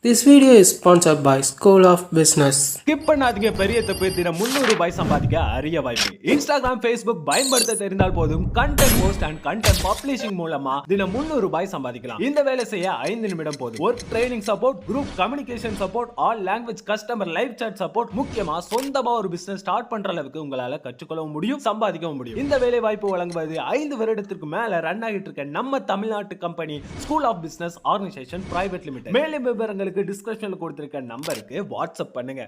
This video is sponsored by School of Business. Skip பண்ணாதீங்க, பெரிய தப்பு. தினம் 300 ரூபாய் சம்பாதிக்க அரிய வாய்ப்பு. இன்ஸ்டாகிராம், ஃபேஸ்புக் பயன்படுத்த தெரிந்தால் போதும் content post and content publishing மூலமா தினம் 300 ரூபாய் சம்பாதிக்கலாம். இந்த வேலை செய்ய 5 நிமிடம் போதும். Work training support, group communication support, all language customer live chat support, முக்கியமா சொந்தமா ஒரு பிசினஸ் ஸ்டார்ட் பண்ற அளவுக்கு உங்களால கற்றுக்கொள்ளவும் முடியும், சம்பாதிக்கவும் முடியும். இந்த வேலை வாய்ப்பு வழங்குவது 5 வருடத்திற்கு மேல ரன் ஆகிட்டு இருக்க நம்ம தமிழ்நாட்டு company school of business organisation private limited. மேலும் விவரங்களுக்கு டிஸ்கிரிப்ஷன்ல கொடுத்திருக்க நம்பருக்கு வாட்ஸ்அப் பண்ணுங்க.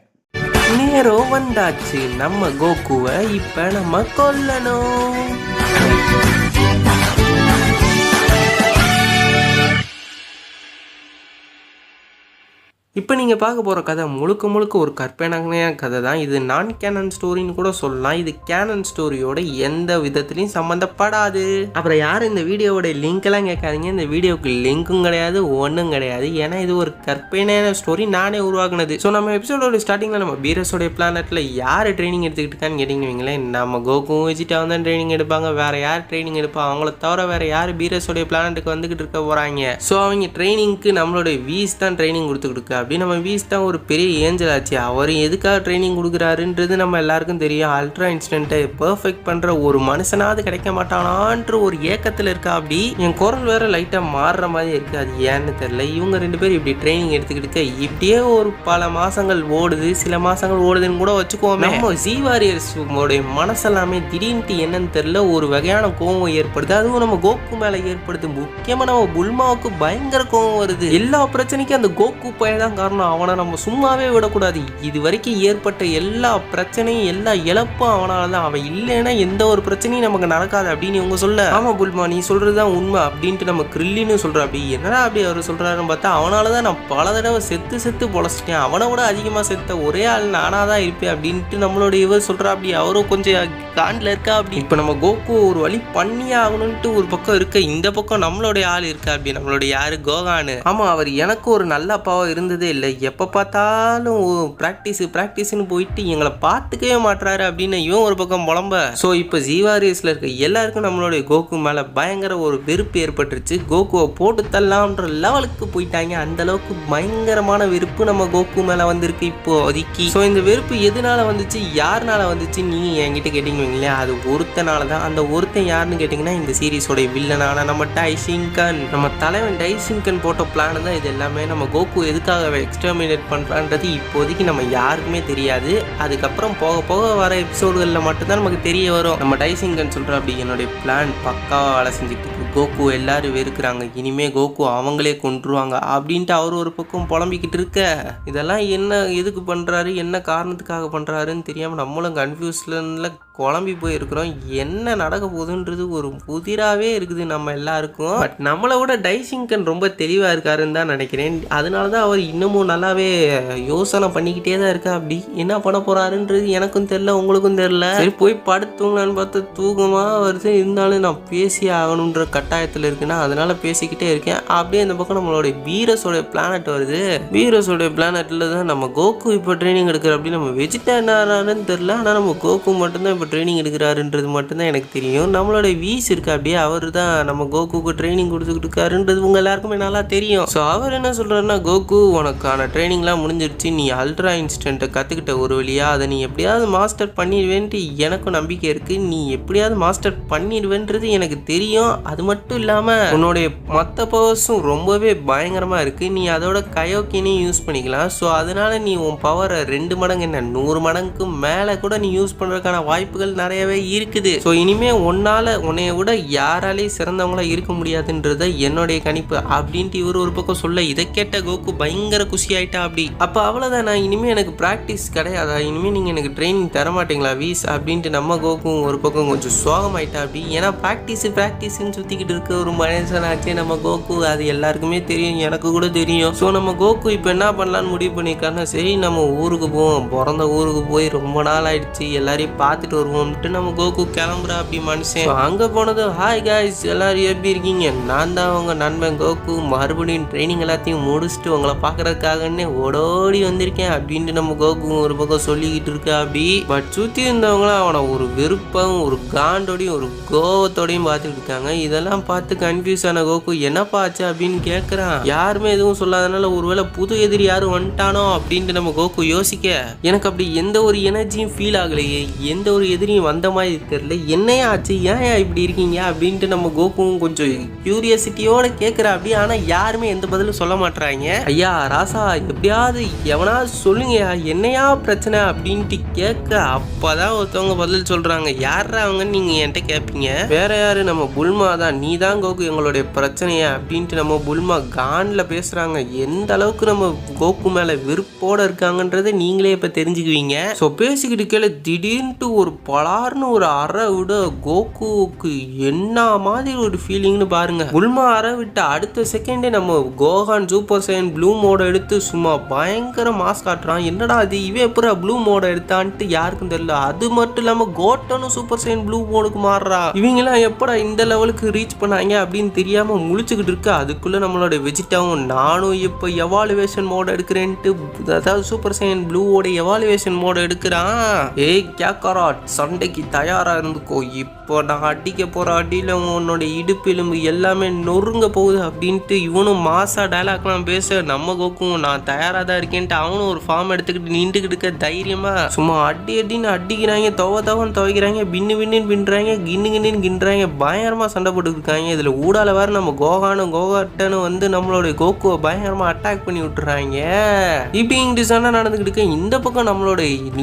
நேரம் வந்தாச்சு, நம்ம கோகுவை இப்ப நம்ம கொல்லணும். இப்போ நீங்கள் பார்க்க போகிற கதை முழுக்க ஒரு கற்பனையான கதை தான். இது நான் கேனன் ஸ்டோரின்னு கூட சொல்லலாம். இது கேனன் ஸ்டோரியோட எந்த விதத்துலையும் சம்மந்தப்படாது. அப்புறம் யாரும் இந்த வீடியோவோட லிங்க்கெல்லாம் கேட்காதீங்க. இந்த வீடியோவுக்கு லிங்க்கும் கிடையாது, ஒன்றும் கிடையாது. ஏன்னா இது ஒரு கற்பனையான ஸ்டோரி, நானே உருவாக்குனது. ஸோ நம்ம எபிசோடோட ஸ்டார்டிங்கில் நம்ம பீரஸோடைய பிளானட்டில் யார் ட்ரைனிங் எடுத்துக்கிட்டு இருக்கான்னு கேட்டிங்கன்னு வைங்களேன். நம்ம கோகுவும் வெஜிட்டாவும் தான் ட்ரைனிங் எடுப்பாங்க. வேறு யார் ட்ரைனிங் எடுப்பாங்க? அவங்கள தவிர வேறு யார் பீரஸோடைய பிளானட்டுக்கு வந்துக்கிட்டு இருக்க போகிறாங்க? ஸோ அவங்க ட்ரைனிங்க்கு நம்மளுடைய வீஸ் தான் ட்ரைனிங் கொடுத்துக்கிட்டு இருக்கா. அப்படி நம்ம வீஸ் தான் ஒரு பெரிய ஏஞ்சல் ஆச்சு. அவர் எதுக்காக ட்ரைனிங் கொடுக்குறாருன்றது நம்ம எல்லாருக்கும் தெரியும். அல்ட்ரா இன்ஸ்டன்ட்டை பெர்ஃபெக்ட் பண்ணுற ஒரு மனுஷனாவது கிடைக்க மாட்டானான்ற ஒரு ஏக்கத்தில் இருக்கா. அப்படி என் குரல் வேற லைட்டாக மாறுற மாதிரி இருக்குது. அது ஏன்னு தெரியல. இவங்க 2 பேரும் இப்படி ட்ரைனிங் எடுத்துக்கிட்டு இப்படியே ஒரு பல மாதங்கள் ஓடுது. சில மாதங்கள் ஓடுதுன்னு கூட வச்சுக்கோமே. நம்ம ஜி வாரியர்ஸோடைய மனசெல்லாமே திடீர்னு என்னன்னு தெரியல ஒரு வகையான கோவம் ஏற்படுது. அதுவும் நம்ம கோகு மேலே ஏற்படுது. முக்கியமாக நம்ம புல்மாவுக்கு பயங்கர கோவம் வருது. எல்லா பிரச்சனைக்கும் அந்த கோகு பையன் தான் காரணம். அவனை நம்ம சும்மாவே விடக்கூடாது. இது வரைக்கும் ஏற்பட்ட எல்லா பிரச்சனையும் எல்லா இழப்பும் அவனால தான். அவன் இல்லைன்னா எந்த ஒரு பிரச்சனையும் நமக்கு நடக்காது அப்படின்னு இவங்க சொல்ல, ஆமா புல்மா நீ சொல்றதுதான் உண்மை அப்படின்ட்டு நம்ம கிரில்லின்னு சொல்ற. அப்படி என்னடா அப்படி அவர் சொல்றாருன்னு பார்த்தா, அவனால தான் நான் பல தடவை செத்து பொழைச்சிட்டேன். அவனை விட அதிகமாக செத்த ஒரே ஆள் நானா தான் இருப்பேன் அப்படின்ட்டு நம்மளோட இவர் சொல்றா. அப்படி அவரும் கொஞ்சம் காண்டில் இருக்கா. அப்படி இப்போ நம்ம கோகு ஒரு வழி பண்ணியே ஆகணும்ட்டு ஒரு பக்கம் இருக்க, இந்த பக்கம் நம்மளுடைய ஆள் இருக்கா. அப்படி நம்மளுடைய யாரு கோகானு. ஆமா, அவர் எனக்கு ஒரு நல்ல அப்பாவா இருந்ததே இல்லை. எப்போ பார்த்தாலும் ப்ராக்டிஸ்னு போயிட்டு எங்களை பார்த்துக்கவே மாட்டுறாரு அப்படின்னு இவன் ஒரு பக்கம் புலம்ப. ஸோ இப்போ ஜீவாரியஸில் இருக்க எல்லாருக்கும் நம்மளுடைய கோகு மேலே பயங்கர ஒரு வெறுப்பு ஏற்பட்டுருச்சு. கோகுவை போட்டு தள்ளலாம்ன்ற லெவலுக்கு போயிட்டாங்க. அந்த அளவுக்கு பயங்கரமான வெறுப்பு நம்ம கோகு மேலே வந்திருக்கு இப்போ ஒதுக்கி. ஸோ இந்த வெறுப்பு எதனால வந்துச்சு, யாருனால வந்துச்சு நீங்கள் என்கிட்ட கேட்டிங்களே, அது ஒருத்தனால தான். அந்த ஒருத்தன் யாருன்னு கேட்டிங்கன்னா இந்த சீரீஸோட வில்லனான நம்ம டைசிங்கன். நம்ம தலைவன் டைசிங்கன் போட்ட பிளான் தான் இது எல்லாமே. நம்ம கோகு எதுக்காக எக்ஸ்டர்மினேட் பண்ணுறான்றது இப்போதைக்கு நம்ம யாருக்குமே தெரியாது. அதுக்கப்புறம் போக வர எபிசோடுகளில் மட்டும்தான் நமக்கு தெரிய வரும். நம்ம டைசிங்கன் சொல்கிற அப்படி என்னுடைய பிளான் பக்காவாக வேலை செஞ்சுட்டு இருக்கு. கோகு எல்லாரும் வெறுக்கிறாங்க, இனிமே கோகு அவங்களே கொன்றுவாங்க அப்படின்ட்டு அவர் ஒரு பக்கம் புலம்பிக்கிட்டு இருக்க. இதெல்லாம் என்ன எதுக்கு பண்ணுறாரு, என்ன காரணத்துக்காக பண்ணுறாருன்னு தெரியாமல் நம்மளும் கன்ஃபியூஸ்ல குழம்பி போயிருக்கிறோம். என்ன நடக்க போகுதுன்றது ஒரு புதிராகவே இருக்குது நம்ம எல்லாருக்கும். பட் நம்மளை விட டைசிங்கன் ரொம்ப தெளிவாக இருக்காருன்னு தான் நினைக்கிறேன். அதனால தான் அவர் இன்னமும் நல்லாவே யோசனை பண்ணிக்கிட்டே தான் இருக்கா. அப்படி என்ன பண்ண போறாருன்றது எனக்கும் தெரியல, உங்களுக்கும் தெரியல. சரி போய் படுத்துங்களான்னு பார்த்து தூக்கமாக வருது. இருந்தாலும் நான் பேசி ஆகணுன்ற கட்டாயத்தில் இருக்குன்னா அதனால பேசிக்கிட்டே இருக்கேன். அப்படியே இந்த பக்கம் நம்மளுடைய வீரஸோடைய பிளானட் வருது. வீரஸோடைய பிளானட்ல தான் நம்ம கோகு இப்போ ட்ரைனிங் எடுக்கிற. அப்படி நம்ம வெஜிடேரியனானு தெரியல, ஆனால் நம்ம கோகு மட்டும்தான் இப்போ ட்ரைனிங் எடுக்கிறாருன்றது மட்டும்தான் எனக்கு தெரியும். நம்மளோட வீஸ் இருக்கு அப்படியே, அவர் தான் நம்ம கோகுக்கு ட்ரைனிங் கொடுத்துக்கிட்டு இருக்காருன்றது உங்க எல்லாருக்குமே நல்லா தெரியும். ஸோ அவர் என்ன சொல்றாருன்னா, கோகு உனக்கான ட்ரைனிங்லாம் முடிஞ்சிருச்சு, நீ அல்ட்ரா இன்ஸ்டன்ட்டை கற்றுக்கிட்ட ஒரு வழியா, அதை நீ எப்படியாவது மாஸ்டர் பண்ணிடுவேன்ட்டு எனக்கும் நம்பிக்கை இருக்குது. நீ எப்படியாவது மாஸ்டர் பண்ணிடுவேன்றது எனக்கு தெரியும். அது மட்டும் இல்லாமல் உன்னுடைய மற்ற பவர்ஸும் ரொம்பவே பயங்கரமாக இருக்குது. நீ அதோட கயோக்கினையும் யூஸ் பண்ணிக்கலாம். ஸோ அதனால் நீ உன் பவரை 2 மடங்கு என்ன 100 மடங்குக்கு மேலே கூட நீ யூஸ் பண்ணுறதுக்கான வாய்ப்புகள் நிறையவே இருக்குது. ஸோ இனிமேல் உன்னைய விட யாராலையும் சிறந்தவங்களா இருக்க முடியாதுன்றத என்னுடைய கணிப்பு அப்படின்ட்டு இவர் ஒரு பக்கம் சொல்ல, இதை கேட்ட கோகு பயங்கர குஷி ஆயிட்டா. அப்படி அப்போ அவ்வளோதான், நான் இனிமேல் எனக்கு ப்ராக்டிஸ் கிடையாதா, இனிமேல் நீங்கள் எனக்கு ட்ரைனிங் தர மாட்டீங்களா வீஸ் அப்படின்ட்டு நம்ம கோகும் ஒரு பக்கம் கொஞ்சம் சோகமாயிட்டா. அப்படி ஏன்னா ப்ராக்டிஸ்ன்னு சுற்றிக்கிட்டு இருக்க ஒரு மனுஷனாச்சே நம்ம கோகு. அது எல்லாருக்குமே தெரியும், எனக்கு கூட தெரியும். ஸோ நம்ம கோகு இப்போ என்ன பண்ணலான்னு முடிவு பண்ணியிருக்காருன்னா, சரி நம்ம ஊருக்கு போவோம், பிறந்த ஊருக்கு போய் ரொம்ப நாள் ஆயிடுச்சு, எல்லாரையும் பார்த்துட்டு வருவோம்ட்டு நம்ம கோகு கிளம்புறா. அப்படி மனுஷன் அங்கே போனதும், ஹாய் காய்ஸ் எல்லாரும் எப்படி இருக்கீங்க, நான் தான் உங்கள் நண்பன் கோகு. மறுபடியும் ட்ரைனிங் எல்லாத்தையும் முடிச்சுட்டு உங்களை பார்க்க பாக்குறதுக்காகன்னு ஓடோடி வந்திருக்கேன் அப்படின்ட்டு நம்ம கோகு ஒரு பக்கம் சொல்லிக்கிட்டு இருக்க அப்படி. பட் சுத்தி இருந்தவங்களாம் அவனை ஒரு விருப்பம் ஒரு காண்டோடையும் ஒரு கோவத்தோடையும் பார்த்துட்டு இருக்காங்க. இதெல்லாம் பார்த்து கன்ஃபியூஸ் ஆன கோகு என்னப்பா ஆச்சு அப்படின்னு கேட்கறான். யாருமே எதுவும் சொல்லாதனால ஒருவேளை புது எதிரி யாரும் வந்துட்டானோ அப்படின்ட்டு நம்ம கோகு யோசிக்க, எனக்கு அப்படி எந்த ஒரு எனர்ஜியும் ஃபீல் ஆகலையே, எந்த ஒரு எதிரியும் வந்த மாதிரி தெரியல, என்னையா ஆச்சு, ஏன் இப்படி இருக்கீங்க அப்படின்ட்டு நம்ம கோகுவும் கொஞ்சம் கியூரியாசிட்டியோட கேட்குற அப்படி. ஆனா யாருமே எந்த பதிலும் சொல்ல மாட்டாங்க. ஐயா ராசா எப்படியாவது எவனாவது சொல்லுங்கயா என்னையா பிரச்சனை அப்படின்ட்டு கேட்க, அப்பதான் ஒருத்தவங்க பதில் சொல்றாங்க. யாரா அவங்கன்னு நீங்க என்கிட்ட கேட்பீங்க, வேற யாரு நம்ம புல்மா தான், நீ தான் கோகு எங்களுடைய பிரச்சனையா அப்படின்ட்டு நம்ம புல்மா கான்ல பேசுறாங்க. எந்த அளவுக்கு நம்ம கோகு மேல விருப்போட இருக்காங்கன்றதை நீங்களே இப்ப தெரிஞ்சுக்குவீங்க. ஸோ பேசிக்கிட்டு கேளு திடீர்னு ஒரு பலார்னு ஒரு அறை விட கோகுவுக்கு என்ன மாதிரி ஒரு ஃபீலிங்னு பாருங்க. புல்மா அறை விட்டு அடுத்த செகண்டே நம்ம கோகான் சூப்பர் சைன் ப்ளூ மோட எடுத்து சும்மா பயங்கர மாஸ் காட்டுறான். என்னடா அது இவன் எப்படா ப்ளூ மோட எடுத்தான்ட்டு யாருக்கும் தெரியல. அது மட்டும் இல்லாம கோட்டனும் சூப்பர் சைன் ப்ளூ மோடுக்கு மாறுறா. இவங்கெல்லாம் எப்படா இந்த லெவலுக்கு ரீச் பண்ணாங்க அப்படின்னு தெரியாம முழிச்சுக்கிட்டு இருக்கு. அதுக்குள்ள நம்மளோட வெஜிட்டாவும் நானும் இப்போ எவாலுவேஷன் மோட எடுக்கிறேன்ட்டு, அதாவது சூப்பர் சைன் ப்ளூவோட எவாலுவேஷன் மோட எடுக்கிறான். ஏய் கேக்கராட் சண்டைக்கு தயாரா இருந்துக்கோ, இப்போ நான் அடிக்க போற அடியில உன்னோட இடுப்பு எலும்பு எல்லாமே நொறுங்க போகுது அப்படின்ட்டு இவனும் மாசா டைலாக்லாம் பேச, நம்ம கோக்கும் நான் தயாரா தான் இருக்கேன்ட்டு அவனும் ஒரு ஃபார்ம் எடுத்துக்கிட்டு நின்றுக்கிட்டு இருக்க தைரியமா சும்மா அடின்னு அடிக்கிறாங்க, தவன்னு துவைக்கிறாங்க, பின்னு பின்னுறாங்க, கின்னு கின்றாங்க, பயங்கரமா சண்டை போட்டு இருக்காங்க. இதுல ஊடால வேற நம்ம கோகாட்டனும் வந்து நம்மளோட கோக்குவை பயங்கரமா அட்டாக் பண்ணி விட்டுறாங்க. இப்படிங்கிட்டு சண்டை நடந்துக்கிட்டு இருக்க இந்த பக்கம் நம்மளோட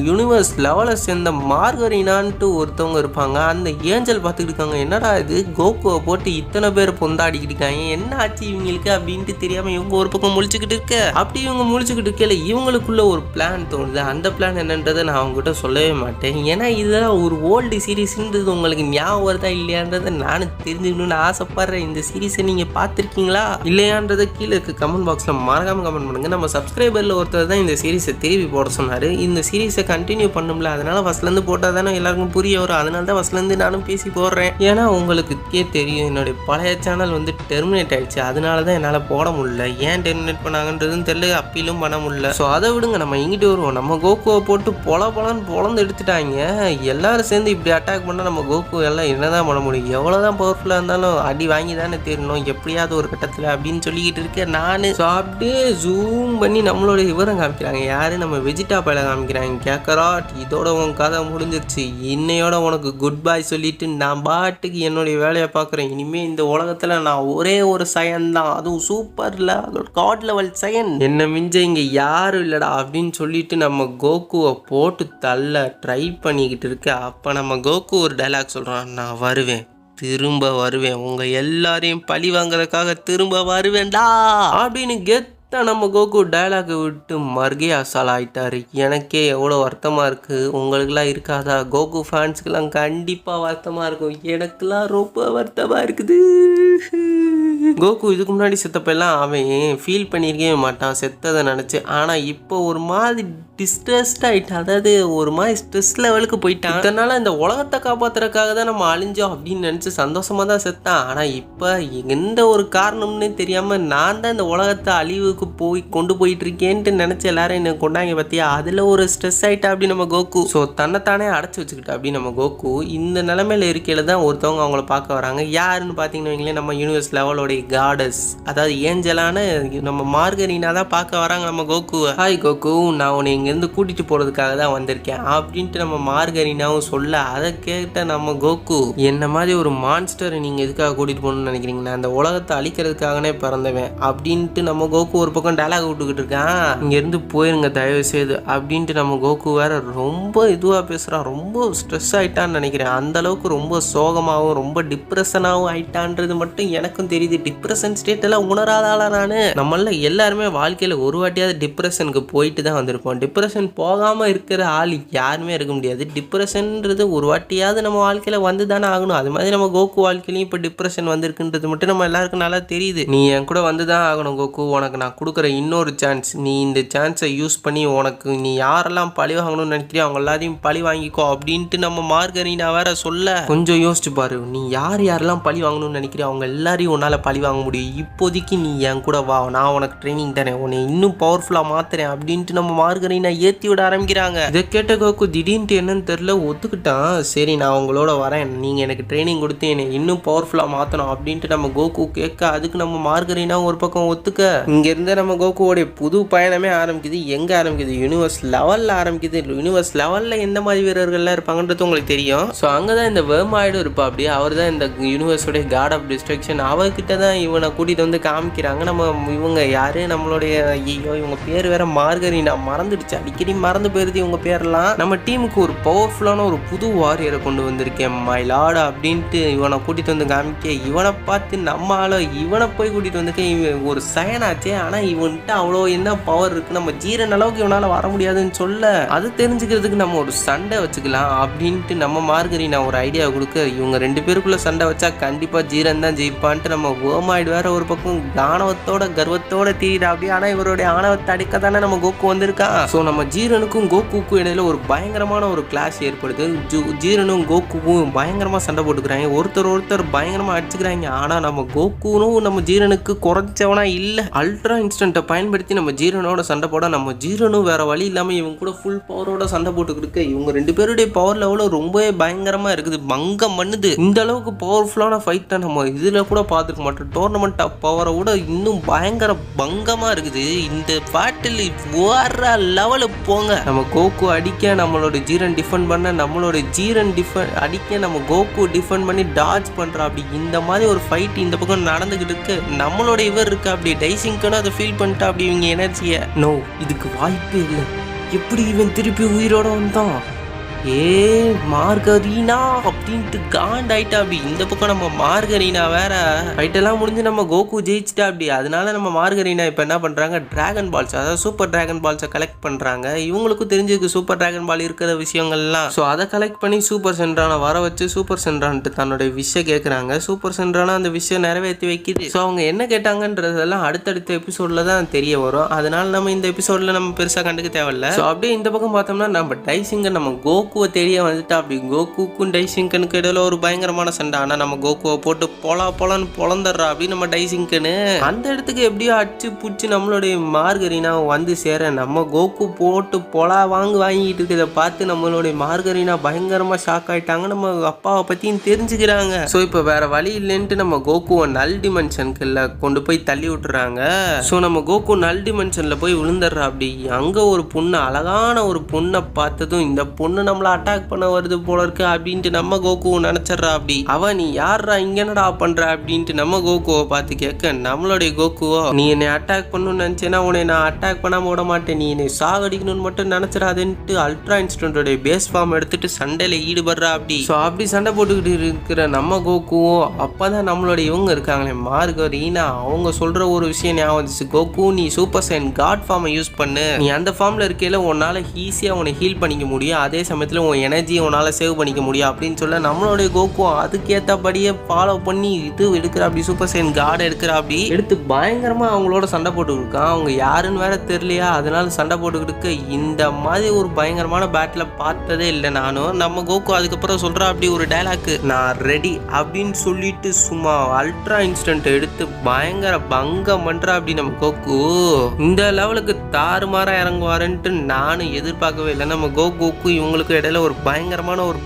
யூனிவர்ஸ் லெவலை சேர்ந்த மார்கரினான்ட்டு ஒருத்தவங்க இருப்பாங்க. அந்த ஏஞ்சல் பார்த்துக்கிட்டு இருக்காங்க. என்னடா இது கோகுவை போட்டு இத்தனை பேர் பொந்தாடிக்கிட்டு இருக்காங்க, என்ன ஆச்சு இவங்களுக்கு அப்படின்ட்டு தெரியாம இவங்க ஒரு பக்கம் முழிச்சுக்கிட்டு இருக்க. அப்படி இவங்க முழிச்சுக்கிட்டு இருக்கல இவங்களுக்குள்ள ஒரு பிளான் தோணுது. அந்த பிளான் என்னன்றதை நான் அவங்ககிட்ட சொல்லவே மாட்டேன். ஏன்னா இதெல்லாம் ஒரு ஓல்டு சீரீஸ்ன்றது உங்களுக்கு ஞாபகம் வருதா இல்லையான்றதை நானும் தெரிஞ்சுக்கணும்னு ஆசைப்படுறேன். இந்த சீரீஸை நீங்க பார்த்துருக்கீங்களா இல்லையான்றதை கீழே இருக்க கமெண்ட் பாக்ஸ்ல மறக்காம கமெண்ட் பண்ணுங்க. நம்ம சப்ஸ்கிரைபர்ல ஒருத்தர் தான் இந்த சீரீஸை திருப்பி போட சொன்னாரு. இந்த சீரீஸை கண்டினியூ பண்ணும்ல, அதனால ஃபர்ஸ்ட்லேருந்து போட்டால் தானே எல்லாருக்கும் புரிய வரும். அதனால தான் ஃபர்ஸ்ட்லேருந்து நானும் பேசி போடுறேன். ஏன்னா உங்களுக்கே தெரியும் என்னுடைய பழைய சேனல் வந்து டெர்மினேட் ஆயிடுச்சு. அதனால தான் என்னால் போட முடியல. ஏன் டெர்மினேட் பண்ணாங்கன்றதுன்னு தெரியல, அப்பீலும் பண்ண முடியல. ஸோ அதை விடுங்க, நம்ம இங்கிட்டு வருவோம். நம்ம கோகுவை போட்டு பொலன்னு பொழந்து எடுத்துட்டாங்க. எல்லாரும் சேர்ந்து இப்படி அட்டாக் பண்ணால் நம்ம கோகு எல்லாம் என்னதான் பண்ண முடியும்? எவ்வளோதான் பவர்ஃபுல்லாக இருந்தாலும் அடி வாங்கி தானே தெரியணும் எப்படியாவது ஒரு கட்டத்தில் அப்படின்னு சொல்லிக்கிட்டு இருக்கேன் நான். ஸோ அப்படியே ஜூம் பண்ணி நம்மளோட விவரம் காமிக்கிறாங்க. யாரு நம்ம வெஜிடா பையில காமிக்கிறாங்க. கேக்கராட் இதோட உன் கதை முடிஞ்சிருச்சு, இன்னையோட உனக்கு குட் பை சொல்லிட்டு நான் பாட்டுக்கு என்னுடைய வேலையை பார்க்குறேன். இனிமேல் இந்த உலகத்தில் நான் ஒரே ஒரு சயன் தான், அதுவும் சூப்பர்ல காட் லெவல் சயன், என்ன மிஞ்ச இங்கே யாரும் இல்லைடா அப்படின்னு சொல்லிட்டு நம்ம கோகுவை போட்டு தள்ள ட்ரை பண்ணிக்கிட்டு இருக்க. அப்போ நம்ம கோகு ஒரு டைலாக் சொல்கிறான், நான் வருவேன், திரும்ப வருவேன், உங்க எல்லாரையும் பழி வாங்குறதுக்காக திரும்ப வருவேன்டா அப்படின்னு நம்ம கோகு டைலாக் விட்டு மர்கே அசால் ஆயிட்டாரு. எனக்கே எவ்வளோ வருத்தமாக இருக்குது, உங்களுக்குலாம் இருக்காதா? கோகு ஃபேன்ஸுக்கெல்லாம் கண்டிப்பாக வருத்தமாக இருக்கும். எனக்குலாம் ரொம்ப வருத்தமாக இருக்குது. கோகு இதுக்கு முன்னாடி செத்தப்பெல்லாம் அவன் ஃபீல் பண்ணியிருக்கவே மாட்டான் செத்ததை நினச்சி. ஆனால் இப்போ ஒரு மாதிரி டிஸ்ட்ரெஸ்ட் ஆகிட்டான், அதாவது ஒரு மாதிரி ஸ்ட்ரெஸ் லெவலுக்கு போயிட்டான். இதனால் இந்த உலகத்தை காப்பாற்றுறதுக்காக தான் நம்ம அழிஞ்சோம் அப்படின்னு நினச்சி சந்தோஷமாக தான் செத்தான். ஆனால் இப்போ எந்த ஒரு காரணம்னு தெரியாமல் நான் தான் இந்த உலகத்தை அழிவுக்கு போய் கொண்டு போயிட்டு இருக்கேன்ட்டு நினச்சி எல்லாரும் என்ன கொண்டாங்க பார்த்தியா, அதில் ஒரு ஸ்ட்ரெஸ் ஆகிட்டா அப்படி நம்ம கோகு. ஸோ தன்னைத்தானே அடைச்சி வச்சுக்கிட்டா அப்படி நம்ம கோகு. இந்த நிலைமையில இருக்கையில் தான் ஒருத்தவங்க அவங்கள பார்க்க வராங்க. யாருன்னு பார்த்தீங்கன்னு வைங்களேன், நம்ம யூனிவர்ஸ் லெவலோடைய காடஸ், அதாவது ஏஞ்சலான நம்ம மார்கரினா தான் பார்க்க வராங்க நம்ம கோகுவை. ஹாய் கோகு, நான் உன்னை இங்கேருந்து கூட்டிகிட்டு போகிறதுக்காக தான் வந்திருக்கேன் அப்படின்ட்டு நம்ம மார்கரினாவும் சொல்ல, அதை கேட்ட நம்ம கோகு, என்ன மாதிரி ஒரு மான்ஸ்டரை நீங்கள் எதுக்காக கூட்டிகிட்டு போகணும்னு நினைக்கிறீங்க? நான் அந்த உலகத்தை அழிக்கிறதுக்காகனே பிறந்தவன் அப்படின்ட்டு நம்ம கோகு ஒரு பக்கம் டைலாக் விட்டுக்கிட்டு இருக்கான். இங்கேருந்து போயிருங்க தயவு செய்து அப்படின்ட்டு நம்ம கோகு வேற ரொம்ப இதுவாக பேசுகிறான். ரொம்ப ஸ்ட்ரெஸ் ஆகிட்டான்னு நினைக்கிறேன். அந்த அளவுக்கு ரொம்ப சோகமாகவும் ரொம்ப டிப்ரெஷனாகவும் ஆயிட்டான்றது மட்டும் எனக்கும் தெரியுது. டிப்ரெஷன் ஸ்டேட் எல்லாம் உணராதாளா நான்? நம்மள எல்லாருமே வாழ்க்கையில் ஒரு வாட்டியாவது டிப்ரெஷனுக்கு போயிட்டு தான் வந்திருப்போம். டிப்ரெஷன் போகாமல் இருக்கிற ஆள் யாருமே இருக்க முடியாது. டிப்ரெஷன்ன்றது ஒரு வாட்டியாவது நம்ம வாழ்க்கையில் வந்து தானே ஆகணும். அது மாதிரி நம்ம கோகு வாழ்க்கையிலையும் இப்போ டிப்ரெஷன் வந்திருக்குன்றது மட்டும் நம்ம எல்லாருக்கும் நல்லா தெரியுது. நீ என் கூட வந்து தான் ஆகணும் கோகு, உனக்கு நான் கொடுக்குற இன்னொரு சான்ஸ், நீ இந்த சான்ஸை யூஸ் பண்ணி உனக்கு நீ யாரெல்லாம் பழி வாங்கணும்னு நினைக்கிறியோ அவங்க எல்லாத்தையும் பழி வாங்கிக்கோ அப்படின்ட்டு நம்ம மார்கரினா வேற சொல்ல, கொஞ்சம் யோசிச்சு பாரு, நீ யாரெல்லாம் பழி வாங்கணும்னு நினைக்கிறியோ அவங்க எல்லாரையும் உன்னால் பழி அடி வாங்க முடியும். இப்போதைக்கு நீ என் கூட வா, நான் உனக்கு ட்ரைனிங் தரேன், உன்னை இன்னும் பவர்ஃபுல்லாக மாத்துறேன் அப்படின்ட்டு நம்ம மார்கரீனா ஏற்றி விட ஆரம்பிக்கிறாங்க. இதை கேட்ட கோகு திடீர்னு என்னன்னு தெரியல ஒத்துக்கிட்டான். சரி நான் உங்களோட வரேன், நீங்கள் எனக்கு ட்ரைனிங் கொடுத்து என்னை இன்னும் பவர்ஃபுல்லாக மாற்றணும் அப்படின்ட்டு நம்ம கோகு கேட்க அதுக்கு நம்ம மார்கரீனா ஒரு பக்கம் ஒத்துக்க இங்கேருந்து நம்ம கோகுவோடைய புது பயணமே ஆரம்பிக்குது. எங்கே ஆரம்பிக்குது? யூனிவர்ஸ் லெவலில் ஆரம்பிக்குது. யூனிவர்ஸ் லெவலில் எந்த மாதிரி வீரர்கள்லாம் இருப்பாங்கன்றது உங்களுக்கு தெரியும். ஸோ அங்கே தான் இந்த வேர்மாய்டும் இருப்பா. அப்படி அவர் தான் இந்த யூனிவர்ஸோடைய காட் ஆஃப் டிஸ்ட்ரக்ஷன். அவர்கிட்ட தான் இவனை கூட்டிகிட்டு வந்து காமிக்கிறாங்க. நம்ம இவங்க யாரு நம்மளுடைய ஐயோ இவங்க பேர் வேற மார்கரீனா, மறந்துடுச்சு, அடிக்கடி மறந்து போயிருது இவங்க பேரெல்லாம். நம்ம டீமுக்கு ஒரு பவர்ஃபுல்லான ஒரு புது வாரியரை கொண்டு வந்திருக்கேன் மை லார்ட் அப்படின்ட்டு இவனை கூட்டிகிட்டு வந்து காமிக்க இவனை பார்த்து நம்ம ஆளோ இவனை போய் கூட்டிகிட்டு வந்துக்க இவன் ஒரு சயனாச்சே. ஆனால் இவன்ட்டு அவ்வளோ என்ன பவர் இருக்குது, நம்ம ஜீரன் அளவுக்கு இவனால் வர முடியாதுன்னு சொல்ல அது தெரிஞ்சுக்கிறதுக்கு நம்ம ஒரு சண்டை வச்சுக்கலாம் அப்படின்ட்டு நம்ம மார்கரீனா ஒரு ஐடியா கொடுக்க இவங்க 2 பேருக்குள்ள சண்டை வச்சா கண்டிப்பாக ஜீரன் தான் ஜெயிப்பான்ட்டு நம்ம வேர்மாய்டு வேற ஒரு பக்கம் ஆணவத்தோட கர்வத்தோட தீரா அப்படி. ஆனால் இவருடைய ஆணவத்தை அடிக்க தானே நம்ம கோகு வந்திருக்கான். ஸோ நம்ம ஜீரனுக்கும் கோகுக்கும் இடையில ஒரு பயங்கரமான ஒரு கிளாஷ் ஏற்படுது. ஜீரனும் கோகுக்கும் பயங்கரமாக சண்டை போட்டுக்கிறாங்க, ஒருத்தர் பயங்கரமாக அடிச்சுக்கிறாங்க. ஆனால் நம்ம கோகுனும் நம்ம ஜீரனுக்கு குறைச்சவனா இல்லை. அல்ட்ரா இன்ஸ்டன்ட்டை பயன்படுத்தி நம்ம ஜீரனோட சண்டை போட நம்ம ஜீரனும் வேற வழி இல்லாமல் இவங்க கூட ஃபுல் பவரோட சண்டை போட்டுக்கிட்டு இவங்க 2 பேருடைய பவர் லெவலும் ரொம்பவே பயங்கரமாக இருக்குது, பங்கம் பண்ணுது. இந்த அளவுக்கு பவர்ஃபுல்லான ஃபைட்டை நம்ம இதில் கூட பார்த்துக்க மாட்டோம். டோர்னமெண்ட் ஆஃப் பவரை விட இன்னும் பயங்கர பங்கமாக இருக்குது. இந்த பேட்டில் வேற லெவலுக்கு போங்க. நம்ம கோகு அடிக்க நம்மளோட ஜீரன் டிஃபெண்ட் பண்ண, நம்மளோட ஜீரன் அடிக்க நம்ம கோகு டிஃபெண்ட் பண்ணி டாஜ் பண்ணுறா. அப்படி இந்த மாதிரி ஒரு ஃபைட் இந்த பக்கம் நடந்துக்கிட்டு இருக்கு. நம்மளோட இவர் இருக்கு அப்படி டைசிங்கன்னு அதை ஃபீல் பண்ணிட்டா அப்படி இவங்க எனர்ஜியை. நோ, இதுக்கு வாய்ப்பே இல்லை. எப்படி இவன் திருப்பி உயிரோட வந்தான்? மார்கரீனா அப்படின்ட்டு காண்டாயிட்டா. அப்படி இந்த பக்கம் நம்ம மார்கரீனா வேற ஃபைட்டெல்லாம் முடிஞ்சு நம்ம கோகு ஜெயிச்சிட்டா. அப்படி அதனால நம்ம மார்கரீனா இப்போ என்ன பண்ணுறாங்க, டிராகன் பால்ஸ் அதாவது சூப்பர் டிராகன் பால்ஸை கலெக்ட் பண்ணுறாங்க. இவங்களுக்கும் தெரிஞ்சிருக்கு சூப்பர் டிராகன் பால் இருக்கிற விஷயங்கள்லாம். ஸோ அதை கலெக்ட் பண்ணி சூப்பர் சென்ட்ரானை வர வச்சு சூப்பர் சென்ட்ரான்ட்டு தன்னோட விஷயம் கேட்குறாங்க. சூப்பர் சென்ட்ரானா அந்த விஷயம் நிறைவேற்றி வைக்கிது. ஸோ அவங்க என்ன கேட்டாங்கன்றதெல்லாம் அடுத்தடுத்த எபிசோடில் தான் தெரிய வரும். அதனால நம்ம இந்த எபிசோடில் நம்ம பெருசாக கண்டுக்க தேவையில்லை. ஸோ அப்படியே இந்த பக்கம் பார்த்தோம்னா நம்ம டைசிங்கை நம்ம கோகுவை தெரிய வந்துட்டா. அப்படி கோகுக்கும் டைசிங்கனுக்கு இடையில ஒரு பயங்கரமான சண்டை. ஆனால் நம்ம கோகுவை போட்டு பொலான்னு பொழந்துடுறா அப்படி நம்ம டைசிங்கனு. அந்த இடத்துக்கு எப்படியோ அடிச்சு புடிச்சு நம்மளுடைய மார்கரீனா வந்து சேர நம்ம கோகு போட்டு வாங்கிட்டு இருக்கிறத பார்த்து நம்மளுடைய மார்கரீனா பயங்கரமா ஷாக் ஆயிட்டாங்க. நம்ம அப்பாவை பத்தியும் தெரிஞ்சுக்கிறாங்க. ஸோ இப்போ வேற வழி இல்லைன்ட்டு நம்ம கோகுவை நல் டிமென்ஷனுக்குள்ள கொண்டு போய் தள்ளி விட்டுறாங்க. ஸோ நம்ம கோகு நல் டிமென்ஷன்ல போய் விழுந்துடுறா. அப்படி அங்க ஒரு பொண்ணு, அழகான ஒரு பொண்ணை பார்த்ததும் இந்த பொண்ணு நம்மள அட்டாக் பண்ண வருது போல இருக்கு அப்படின்ட்டு நம்ம கோகு நினைச்சிடறா. அப்படி அவ நீ யாரா இங்க என்னடா பண்ற அப்படின்ட்டு நம்ம கோகுவை பார்த்து கேட்க நம்மளுடைய கோகுவோ நீ என்னை அட்டாக் பண்ணணும்னு நினைச்சேன்னா உன்னை நான் அட்டாக் பண்ணாம விட மாட்டேன், நீ என்னை சாகடிக்கணும்னு மட்டும் நினைச்சிடாதுன்ட்டு அல்ட்ரா இன்ஸ்டன்டோட பேஸ் ஃபார்ம் எடுத்துட்டு சண்டையில ஈடுபடுறா. அப்படி ஸோ அப்படி சண்டை போட்டுக்கிட்டு இருக்கிற நம்ம கோகுவோ அப்பதான் நம்மளுடைய இவங்க இருக்காங்களே மார்கரீனா, அவங்க சொல்ற ஒரு விஷயம் ஞாபகம் வந்துச்சு. கோகு நீ சூப்பர் சைன் காட் ஃபார்மை யூஸ் பண்ணு, நீ அந்த ஃபார்ம்ல இருக்கையில உன்னால ஈஸியா உன்னை ஹீல் பண்ணிக்க முடியும், அதே சமயத்தில் உன் எனர்ஜியை உன்னால் சேவ் பண்ணிக்க முடியும் அப்படின்னு சொல்ல நம்மளுடைய கோகு அதுக்கேற்றபடியே ஃபாலோ பண்ணி இது எடுக்கிற அப்படி சூப்பர் சைன் கார்டு எடுக்கிற அப்படி எடுத்து பயங்கரமாக அவங்களோட சண்டை போட்டுக்கிட்டு இருக்கான். அவங்க யாருன்னு வேற தெரியலையா, அதனால சண்டை போட்டுக்கிட்டு இந்த மாதிரி ஒரு பயங்கரமான பேட்டில் பார்த்ததே இல்லை நானும். நம்ம கோகு அதுக்கப்புறம் சொல்கிறா அப்படி ஒரு டைலாக், நான் ரெடி அப்படின்னு சொல்லிட்டு சும்மா அல்ட்ரா இன்ஸ்டன்ட் எடுத்து பயங்கர பங்கம் பண்ணுறா. அப்படி நம்ம கோகு இந்த லெவலுக்கு தாறுமாறா இறங்குவாருன்ட்டு நானும் எதிர்பார்க்கவே இல்லை. நம்ம கோகுக்கு இவங்களுக்கு இடையில ஒரு பயங்கரமான ஒரு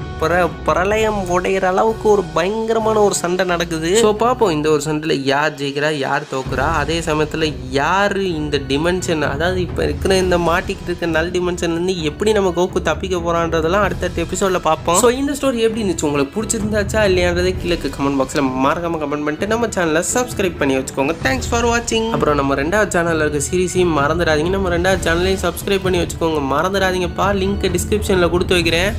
பிரளயம் உடையிற அளவுக்கு ஒரு பயங்கரமான ஒரு சண்டை நடக்குது. ஸோ பார்ப்போம் இந்த ஒரு சண்டையில் யார் ஜெயிக்கிறா யார் தோக்குறா, அதே சமயத்தில் யார் இந்த டிமென்ஷன் அதாவது இப்போ இருக்கிற இந்த மாட்டிக்கிட்டு இருக்க நல் டிமென்ஷன்லேருந்து எப்படி நம்ம கோகு தப்பிக்க போகிறான்றதெல்லாம் அடுத்தடுத்த எபிசோடில் பார்ப்போம். ஸோ இந்த ஸ்டோரி எப்படி இருந்துச்சு, உங்களுக்கு பிடிச்சிருந்தாச்சா இல்லையான்றதை கீழே கமெண்ட் பாக்ஸில் மறக்காம கமெண்ட் பண்ணிட்டு நம்ம சேனலை சப்ஸ்கிரைப் பண்ணி வச்சுக்கோங்க. தேங்க்ஸ் ஃபார் வாட்சிங். அப்புறம் நம்ம 2வது சேனலில் இருக்க சீரிஸையும் மறந்துடாதீங்க, நம்ம 2வது சேனலையும் சப்ஸ்கிரைப் பண்ணி வச்சுக்கோங்க. மறந்துடாதீங்கப்பா, லிங்க் டிஸ்கிரிப்ஷனில் கொடுத்து வைக்கிறேன்.